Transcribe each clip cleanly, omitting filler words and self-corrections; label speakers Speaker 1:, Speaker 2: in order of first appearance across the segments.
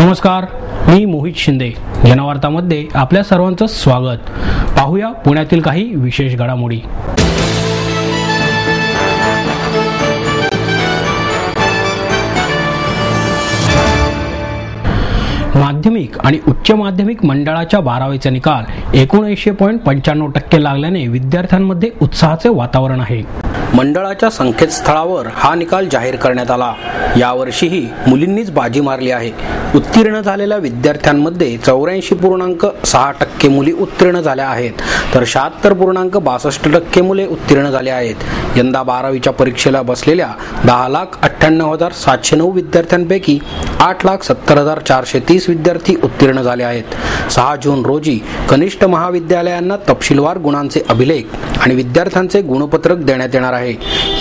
Speaker 1: नमस्कार, मी मोहित शिंदे. जनवार्तामध्ये आपल्या सर्वांचं स्वागत. पाहूया पुण्यातील काही विशेष घडामोडी. माध्यमिक आणि उच्च माध्यमिक मंडळाच्या 12वीचा निकाल 79.95% लागल्याने विद्यार्थ्यांमध्ये उत्साहाचे वातावरण आहे. मंडळाच्या संकेतस्थळावर हा निकाल जाहीर करण्यात आला. यावर्षीही मुलींनीच बाजी मारली आहे. उत्तीर्ण झालेल्या विद्यार्थ्यांमध्ये 84.6% मुली उत्तीर्ण झाल्या आहेत, तर 76.62% मुले उत्तीर्ण झाले आहेत. यंदा 12वीच्या परीक्षेला बसलेल्या 10,98,709 विद्यार्थ्यांपैकी 8,70,430 विद्यार्थी उत्तीर्ण झाले आहेत. 6 जून रोजी कनिष्ठ महाविद्यालयांना तपशीलवार गुणांचे अभिलेख आणि विद्यार्थ्यांचे गुणपत्रक देण्यात येणार आहे.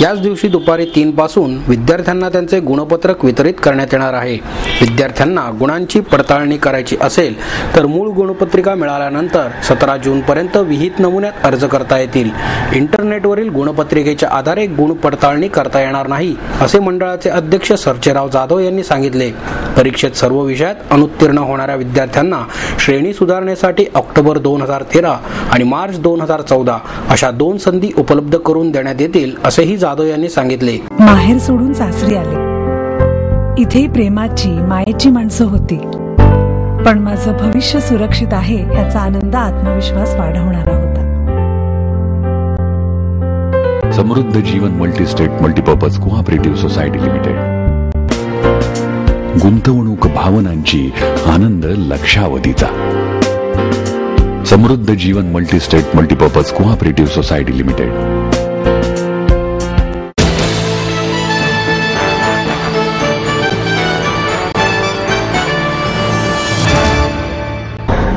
Speaker 1: याच दिवशी दुपारी 3 पासून विद्यार्थ्यांना त्यांचे गुणपत्रक वितरित करण्यात येणार आहे. विद्यार्थ्यांना गुणांची पडताळणी करायची असेल तर मूळ गुणपत्रिका मिळाल्यानंतर 17 जून पर्यंत विहित नमुन्यात अर्ज करता येतील. इंटरनेटवरील गुणपत्रिकेच्या आधारे गुण पडताळणी करता येणार नाही, असे मंडळाचे अध्यक्ष सर्जेराव जाधव यांनी सांगितले. परीक्षेत सर्व विषयात अनुत्तीर्ण होणाऱ्या विद्यार्थ्यांना श्रेणी सुधारणेसाठी ऑक्टोबर 2013 आणि मार्च 2014 अशा 2 संधी उपलब्ध करून देण्यात येतील, असेही जाधव यांनी सांगितले.
Speaker 2: माहेर सोडून सासरी आले. इथे प्रेमाची मायेची माणसं होती, पण माझं भविष्य सुरक्षित आहे याचा आनंद आत्मविश्वास वाढवणारा होता.
Speaker 3: Samruddha Jeevan multistate multipurpose cooperative society limited. गुंतवणूक भावनांची, आनंद लक्षावधीचा. Samruddha Jeevan multistate multipurpose cooperative society limited.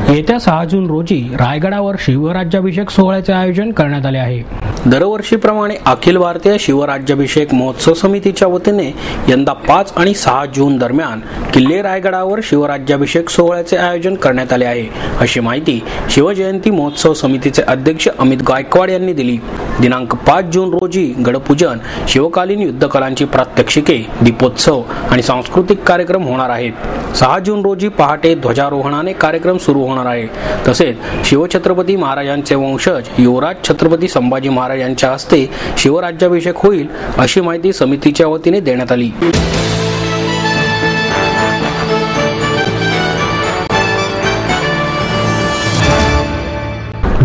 Speaker 1: येत्या 6 जून रोजी रायगडावर शिवराज्याभिषेक सोहळ्याचे आयोजन करण्यात आले आहे. दरवर्षीप्रमाणे अखिल भारतीय शिवराज्याभिषेक महोत्सव समितीच्या वतीने यंदा 5 आणि 6 जून दरम्यान किल्ले रायगडावर शिवराज्याभिषेक सोहळ्याचे आयोजन करण्यात आले आहे, अशी माहिती शिवजयंती महोत्सव समितीचे अध्यक्ष अमित गायकवाड यांनी दिली. दिनांक 5 जून रोजी गडपूजन, शिवकालीन युद्धकलांची प्रात्यक्षिके, दीपोत्सव आणि सांस्कृतिक कार्यक्रम होणार आहेत. 6 जून रोजी पहाटे ध्वजारोहणाने कार्यक्रम सुरू होणार आहे. तसेच शिवछत्रपती महाराजांचे वंशज युवराज छत्रपती संभाजी महाराज यांच्या हस्ते शिवराज्याभिषेक होईल, अशी माहिती समितीच्या वतीने देण्यात आली.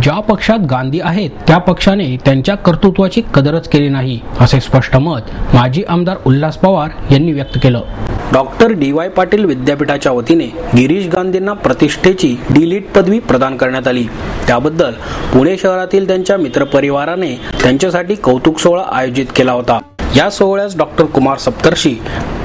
Speaker 1: ज्या पक्षात गांधी आहेत त्या पक्षाने त्यांच्या कर्तृत्वाची कदरच केली नाही, असे स्पष्ट मत माजी आमदार उल्हास पवार यांनी व्यक्त केलं. Doctor DY. पाटील विद्यापीठाच्या वतीने गिरीश गांधींना प्रतिष्ठेची डी.लिट पदवी प्रदान करण्यात आली. त्याबद्दल पुणे शहरातील त्यांच्या मित्रपरिवाराने त्यांच्यासाठी कौतुक सोहळा आयोजित केला होता. या सोहळ्यास डॉक्टर कुमार सप्तर्षी,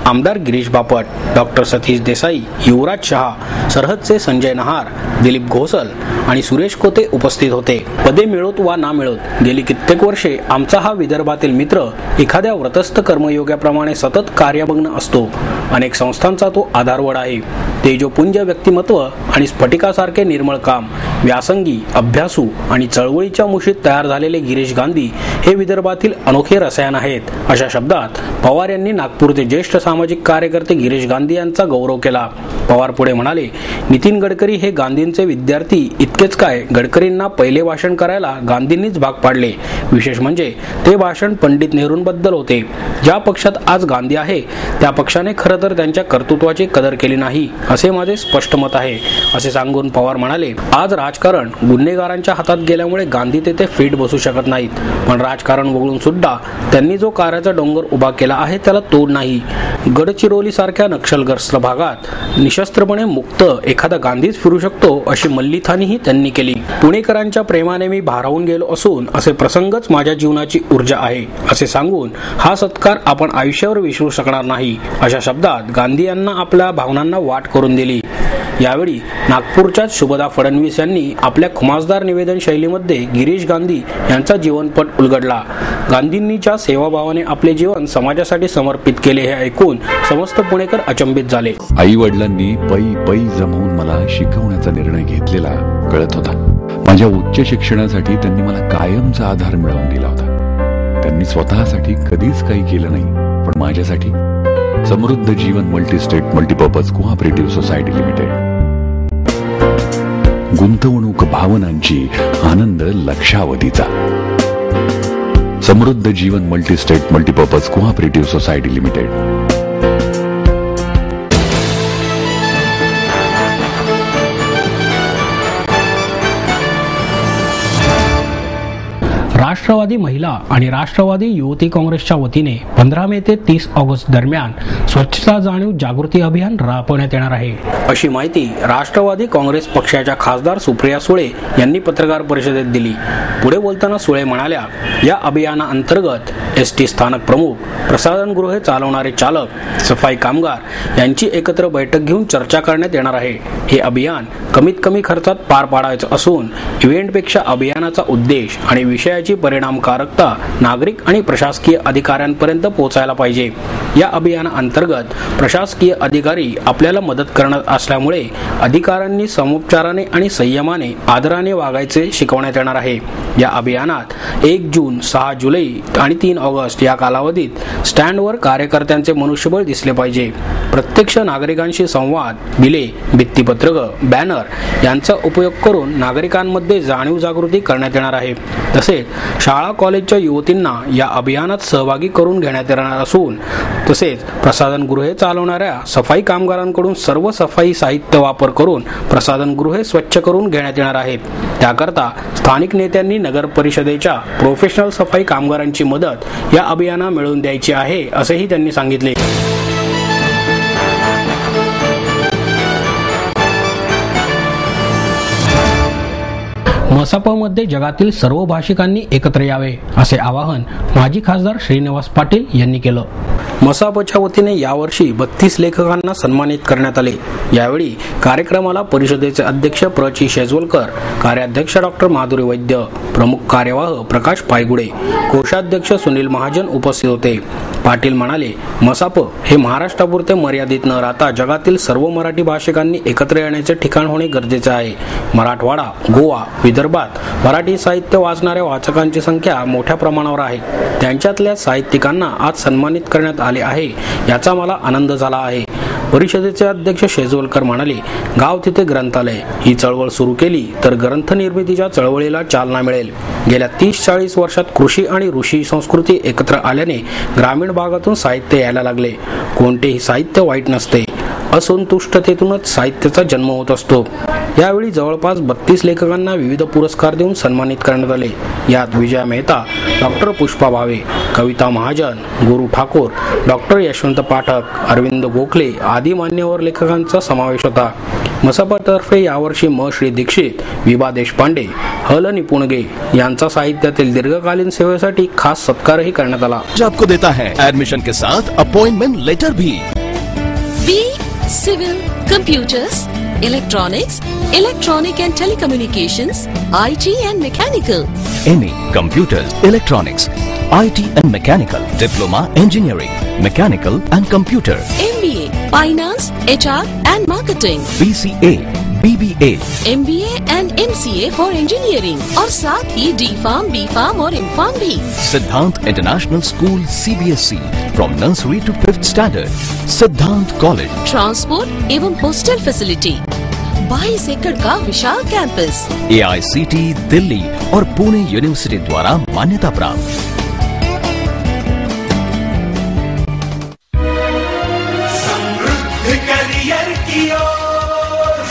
Speaker 1: आमदार गिरीश बापट, डॉक्टर सतीश देसाई, युवराज शहा, सरहदचे संजय नहार, दिलीप घोसल आणि सुरेश कोते उपस्थित होते. पदे मिळोत वा ना मिळोत, गेली कित्येक वर्षे आमचा हा विदर्भातील मित्र एखाद्या व्रतस्थ कर्मयोग्याप्रमाणे सतत कार्यमग्न असतो. अनेक संस्थांचा तो आधारवड आहे. तेजोपुंज व्यक्तिमत्व आणि स्फटिकासारखे निर्मळ काम, व्यासंगी, अभ्यासू आणि चळवळीच्या मुशीत तयार झालेले गिरीश गांधी हे विदर्भातील अनोखे रसायन आहेत, अशा शब्दात पवार यांनी नागपूरचे ज्येष्ठ सामाजिक कार्यकर्ते गिरीश गांधी यांचा गौरव केला. पवार पुढे म्हणाले, नितीन गडकरी हे गांधींचे विद्यार्थी इतकेच काय, गडकरींना पहिले भाषण करायला गांधींनीच भाग पाडले. विशेष म्हणजे ते भाषण पंडित नेहरूंबद्दल होते. ज्या पक्षात आज गांधी आहे त्या पक्षाने खरं तर त्यांच्या कर्तृत्वाची कदर केली नाही, असे माझे स्पष्ट मत आहे, असे सांगून पवार म्हणाले, आज राजकारण गुन्हेगारांच्या हातात गेल्यामुळे गांधी तेथे फिट बसू शकत नाहीत, पण राजकारण वगळून सुद्धा त्यांनी जो कार्याचा डोंगर उभा केला आहे त्याला तोड नाही. गडचिरोली सारख्या नक्षलग्रस्त भागात निशस्त्रपणे मुक्त एखादा गांधीच फिरू शकतो, अशी मल्लीथानीही त्यांनी केली. पुणेकरांच्या प्रेमाने मी भारावून गेलो असून असे प्रसंगच माझ्या जीवनाची ऊर्जा आहे, असे सांगून हा सत्कार आपण आयुष्यावर विसरू शकणार नाही, अशा शब्दात गांधी यांना आपल्या भावनांना वाट करून दिली. यावेळी नागपूरच्या शुभदा फडणवीस यांनी आपल्या खुमासदार निवेदन शैलीमध्ये गिरीश गांधी यांचा जीवनपट उलगडला. गांधींनी ज्या सेवाभावाने आपले जीवन समाजासाठी समर्पित केले हे ऐकून समस्त पुणेकर अचंबित झाले.
Speaker 3: आई वडिलांनी पै पै जमवून मला शिकवण्याचा निर्णय घेतलेला कळत होता. माझ्या उच्च शिक्षणासाठी त्यांनी मला कायमचा आधार मिळवून दिला होता. त्यांनी स्वतःसाठी कधीच काही केलं नाही, पण माझ्यासाठी Samruddha Jeevan multistate multipurpose cooperative society limited. गुंतवणूक भावनांची, आनंद लक्षावधीचा. Samruddha Jeevan multistate multipurpose cooperative society limited.
Speaker 1: राष्ट्रवादी महिला आणि राष्ट्रवादी युवती काँग्रेसच्या वतीने 15 मे ते 30 ऑगस्ट दरम्यान स्वच्छता जाणीव जागृती अभियान राबवण्यात येणार आहे, अशी माहिती राष्ट्रवादी काँग्रेस पक्षाच्या खासदार सुप्रिया सुळे यांनी पत्रकार परिषदेत दिली. पुढे बोलताना सुळे म्हणाल्या, या अभियानाअंतर्गत एसटी स्थानक प्रमुख, प्रसाधनगृहे चालवणारे चालक, सफाई कामगार यांची एकत्र बैठक घेऊन चर्चा करण्यात येणार आहे. हे अभियान कमीत कमी खर्चात पार पाडायचं असून इव्हेंटपेक्षा अभियानाचा उद्देश आणि विषयाची परिणामकारकता नागरिक आणि प्रशासकीय अधिकाऱ्यांपर्यंत पोहोचायला पाहिजे. या अभियानाअंतर्गत प्रशासकीय अधिकारी आपल्याला मदत करणार असल्यामुळे अधिकाऱ्यांनी समोपचाराने आणि संयमाने आदराने वागायचे शिकवण्यात येणार आहे. या अभियानात 1 जून, 6 जुलै आणि 3 ऑगस्ट या कालावधीत स्टँडवर कार्यकर्त्यांचे मनुष्यबळ दिसले पाहिजे. प्रत्यक्ष नागरिकांशी संवाद, बिले, भित्तीपत्रक, बॅनर यांचा उपयोग करून नागरिकांमध्ये जाणीव जागृती करण्यात येणार आहे. तसेच शाळा कॉलेजच्या युवतींना या अभियानात सहभागी करून घेण्यात येणार असून तसेच प्रसाधनगृहे चालवणाऱ्या सफाई कामगारांकडून सर्व सफाई साहित्य वापर करून प्रसाधनगृहे स्वच्छ करून घेण्यात येणार आहेत. त्याकरता स्थानिक नेत्यांनी नगर परिषदेच्या प्रोफेशनल सफाई कामगारांची मदत या अभियानात मिळवून द्यायची आहे, असेही त्यांनी सांगितले. मसापमध्ये जगातील सर्व भाषिकांनी एकत्र यावे, असे आवाहन माजी खासदार श्रीनिवास पाटील यांनी केलं. मसापच्या वतीने यावर्षी 32 लेखकांना सन्मानित करण्यात आले. यावेळी कार्यक्रमाला परिषदेचे अध्यक्ष प्र.चि. शेजवलकर, कार्याध्यक्ष डॉ. माधुरी वैद्य, प्रमुख कार्यवाह प्रकाश पायगुडे, कोषाध्यक्ष सुनील महाजन उपस्थित होते. पाटील म्हणाले, मसाप हे महाराष्ट्रापुरते मर्यादित न राहता जगातील सर्व मराठी भाषिकांनी एकत्र येण्याचे ठिकाण होणे गरजेचे आहे. मराठवाडा, गोवा, विदर्भात मराठी साहित्य वाचणाऱ्या वाचकांची संख्या मोठ्या प्रमाणावर आहे. त्यांच्यातल्या साहित्यिकांना आज सन्मानित करण्यात आले आहे, याचा मला आनंद झाला आहे. परिषदेचे अध्यक्ष शेजवलकर म्हणाले, गाव तिथे ग्रंथालय ही चळवळ सुरू केली तर ग्रंथ निर्मितीच्या चळवळीला चालना मिळेल. गेल्या 30-40 वर्षात कृषी आणि ऋषी संस्कृती एकत्र आल्याने ग्रामीण भागातून साहित्य यायला लागले. कोणतेही साहित्य वाईट नसते, असंतुष्टतेतूनच साहित्याचा जन्म होत असतो. यावेळी जवळपास 32 लेखकांना विविध पुरस्कार देऊन सन्मानित करण्यात आले. यात विजया मेहता, डॉ. पुष्पा भावे, कविता महाजन, गुरु ठाकूर, डॉ. यशवंत पाठक, अरविंद गोखले आदी मान्यवर लेखकांचा समावेश होता. मसापतर्फे यावर्षी म. श्री दीक्षित, विभा देशपांडे, हल निपुणगे यांचा साहित्यातील दीर्घकालीन सेवेसाठी खास सत्कारही करण्यात आला.
Speaker 4: आपको देता है एडमिशन के साथ अपॉइंटमेंट लेटर भी.
Speaker 5: B civil, computers, electronics, electronic and telecommunications, IT and mechanical.
Speaker 4: MA Computers, Electronics, IT and Mechanical, Diploma Engineering, Mechanical and Computer.
Speaker 5: MBA Finance, HR and Marketing.
Speaker 4: BCA, BBA,
Speaker 5: MBA and MCA for Engineering और साथ ही D.Pharm, B.Pharm और M.Pharm भी.
Speaker 4: Siddhant International School CBSE from nursery to 5th standard. Siddhant College.
Speaker 5: Transport एवं hostel facility. 22 एकड़ का विशाल campus.
Speaker 4: AICT Delhi और Pune university द्वारा मान्यता प्राप्त.
Speaker 6: समृद्ध करियर की ओर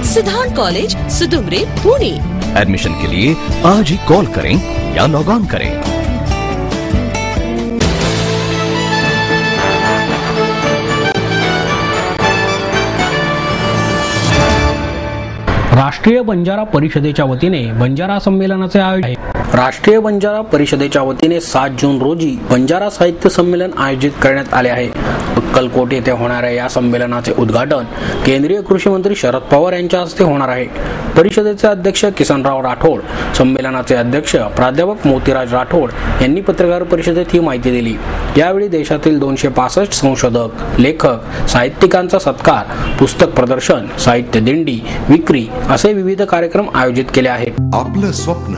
Speaker 5: सिद्धांत कॉलेज, सुदुमरे, पुणे.
Speaker 4: एडमिशन के लिए आज ही कॉल करें या लॉग ऑन करें.
Speaker 1: राष्ट्रीय बंजारा परिषदेच्या वतीने बंजारा संमेलनाचे आयोजन आहे. राष्ट्रीय बंजारा परिषदेच्या वतीने 7 जून रोजी बंजारा साहित्य संमेलन आयोजित करण्यात आले आहे. अक्कलकोट येथे होणाऱ्या या संमेलनाचे उद्घाटन केंद्रीय कृषी मंत्री शरद पवार यांच्या हस्ते होणार आहे. परिषदेचे अध्यक्ष किसनराव राठोड, संमेलनाचे अध्यक्ष प्राध्यापक मोतीराज राठोड यांनी पत्रकार परिषदेत ही माहिती दिली. यावेळी देशातील 265 संशोधक, लेखक, साहित्यिकांचा सत्कार, पुस्तक प्रदर्शन, साहित्य दिंडी, विक्री असे विविध कार्यक्रम आयोजित केले आहेत.
Speaker 7: आपलं स्वप्न,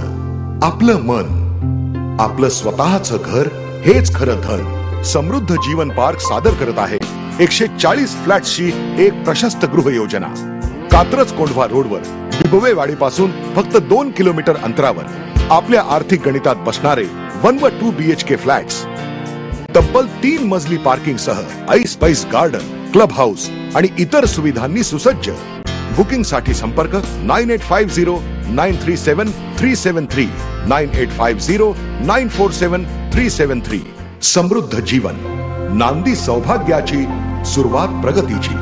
Speaker 7: आपलं मन, आपलं स्वतःचं घर हेच खरं धन. समृद्ध जीवन पार्क सादर करत आहे 140 फ्लॅट्सची एक प्रशस्त गृह योजना. कात्रज कोंढवा रोडवर बिबवेवाडीपासून फक्त 2 किलोमीटर अंतरावर आपल्या आर्थिक गणितात बसणारे 1 व 2 BHK फ्लॅट्स. तब्बल 3 मजली पार्किंग सह ऐस पैस गार्डन, क्लब हाऊस आणि इतर सुविधांनी सुसज्ज. बुकिंग साठी संपर्क 9850937373 9850947373. समृद्ध जीवन, नांदी सौभाग्याची, सुरुवात प्रगतीची.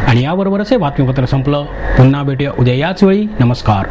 Speaker 1: आणि याबरोबरच हे बातमीपत्र संपलं. पुन्हा भेटूया उद्या याच वेळी. नमस्कार.